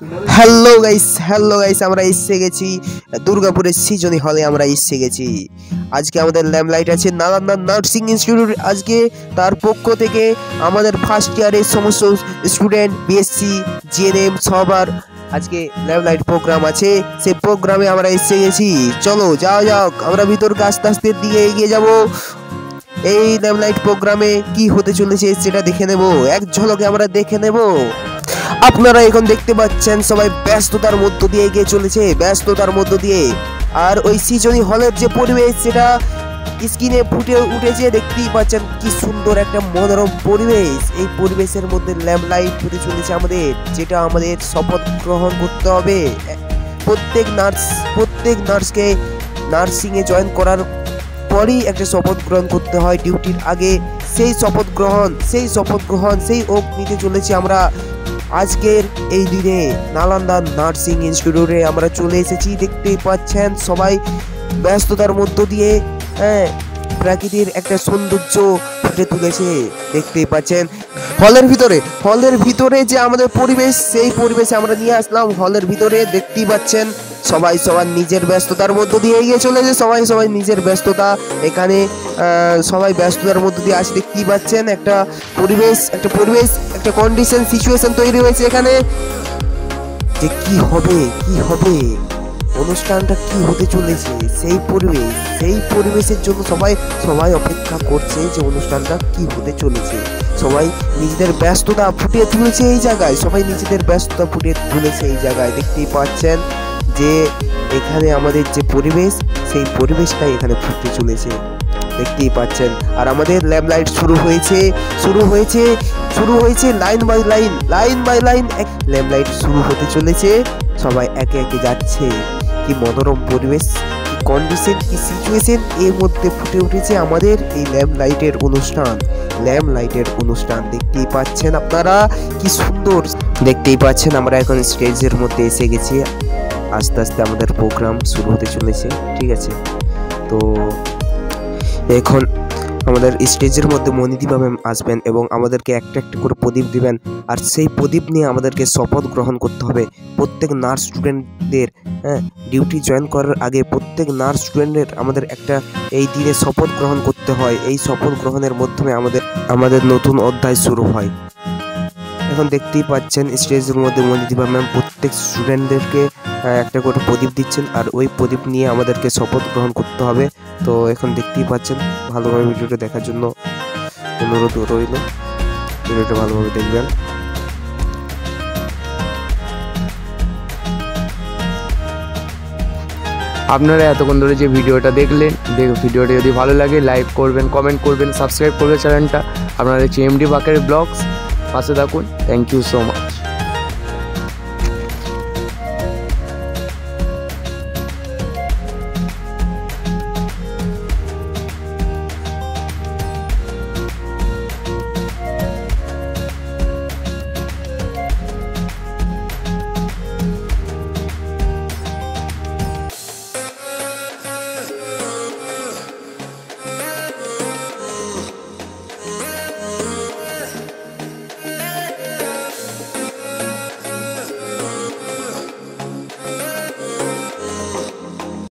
Hello guys আমরা এসে গেছি দুর্গাপুরের সৃজনী হলে। আমরা এসে গেছি আজকে আমাদের ল্যাম্পলাইট আছে নালন্দা নার্সিং ইনস্টিটিউট। আজকে তার পক্ষ থেকে আমাদের ফার্স্ট ইয়ারের সমস্ত স্টুডেন্ট বিএসসি জিএনএম সবার আজকে ল্যাম্পলাইট প্রোগ্রাম আছে। সেই প্রোগ্রামে আমরা এসে গেছি। চলো যাও আমরা ভিতরকে আস্তে আস্তে দিকে এগিয়ে যাব। এই ল্যাম্পলাইট প্রোগ্রামে কি হতে চলেছে সেটা দেখে নেব, এক ঝলকে আমরা দেখে নেব। আপনারা এখন দেখতে পাচ্ছেন সবাই ব্যস্ততার মধ্য দিয়ে এগিয়ে চলেছে, ব্যস্ততার মধ্য দিয়ে। আর ওই সৃজনী হলের যে পরিবেশ সেটা স্ক্রিনে ফুটে উঠেছে, দেখতেই পাচ্ছেন কি সুন্দর একটা মনোরম পরিবেশ। এই পরিবেশের মধ্যে ল্যাম্পলাইট হতে চলেছে আমাদের, যেটা আমাদের শপথ গ্রহণ করতে হবে। প্রত্যেক নার্সকে নার্সিংয়ে জয়েন করার পরই একটা শপথ গ্রহণ করতে হয় ডিউটির আগে। সেই শপথ গ্রহণ সেই ওক নিতে চলেছি আমরা আজকের এই দিনে নালন্দা নার্সিং ইনস্টিটিউটে আমরা চলে এসেছি। দেখতেই পাচ্ছেন সবাই ব্যস্ততার মধ্য দিয়ে প্রাকৃতির একটা সৌন্দর্য ফুটে তুলেছে। দেখতেই পাচ্ছেন হলের ভিতরে যে আমাদের পরিবেশ, সেই পরিবেশে আমরা নিয়ে আসলাম হলের ভিতরে। দেখতেই পাচ্ছেন সবাই সবার নিজের ব্যস্ততার মধ্য দিয়ে এগিয়ে চলেছে, সবাই নিজের ব্যস্ততা। এখানে সবাই ব্যস্ততার মধ্য দিয়ে আসে। দেখতেই পাচ্ছেন একটা পরিবেশ একটা কন্ডিশন সিচুয়েশন তৈরি হয়েছে এখানে, যে কি হবে অনুষ্ঠানটা কি হতে চলেছে। সেই পরিবেশের জন্য সবাই অপেক্ষা করছে যে অনুষ্ঠানটা কি হতে চলেছে। সবাই নিজেদের ব্যস্ততা ফুটিয়ে তুলেছে এই জায়গায়, দেখতেই পাচ্ছেন যে এখানে আমাদের যে পরিবেশ, সেই পরিবেশটাই এখানে ফুটতে চলেছে। দেখতেই পাচ্ছেন আর আমাদের ল্যাম্পলাইট শুরু হয়েছে লাইন বাই লাইন ল্যাম্পলাইট শুরু হতে চলেছে। সবাই একে একে যাচ্ছে। কি মনোরম পরিবেশ, কি কন্ডিশন, কি সিচুয়েশন এর মধ্যে ফুটে উঠেছে আমাদের এই ল্যাম্পলাইটের অনুষ্ঠান। দেখতেই পাচ্ছেন আপনারা কি সুন্দর। দেখতেই পাচ্ছেন আমরা এখন স্টেজের মধ্যে এসে গেছি। আস্তে আস্তে আমাদের প্রোগ্রাম শুরু হতে চলেছে, ঠিক আছে। তো এখন আমাদের স্টেজের মধ্যে মনিদীপা ম্যাম আসবেন এবং আমাদেরকে একটা করে প্রদীপ দিবেন। আর সেই প্রদীপ নিয়ে আমাদেরকে শপথ গ্রহণ করতে হবে প্রত্যেক নার্স স্টুডেন্টদের। ডিউটি জয়েন করার আগে প্রত্যেক নার্স স্টুডেন্টের আমাদের একটা এই দিনে শপথ গ্রহণ করতে হয়। এই শপথ গ্রহণের মাধ্যমে আমাদের নতুন অধ্যায় শুরু হয়। এখন দেখতেই পাচ্ছেন স্টেজের মধ্যে মনিদীপা ম্যাম প্রত্যেক স্টুডেন্টদেরকে একটা করে প্রদীপ দিচ্ছেন, আর ওই প্রদীপ নিয়ে আমাদেরকে শপথ গ্রহণ করতে হবে। তো এখন দেখতেই পাচ্ছেন, ভালোভাবে ভিডিওটা দেখার জন্য অনুরোধ রইল, ভিডিওটা ভালোভাবে দেখবেন। আপনারা এতক্ষণ ধরে যে ভিডিওটা দেখলেন, ভিডিওটা যদি ভালো লাগে লাইক করবেন, কমেন্ট করবেন, সাবস্ক্রাইব করবেন চ্যানেলটা। আপনারা হচ্ছে এমডি বাকের ব্লগস, পাশে থাকুন। Thank you so much.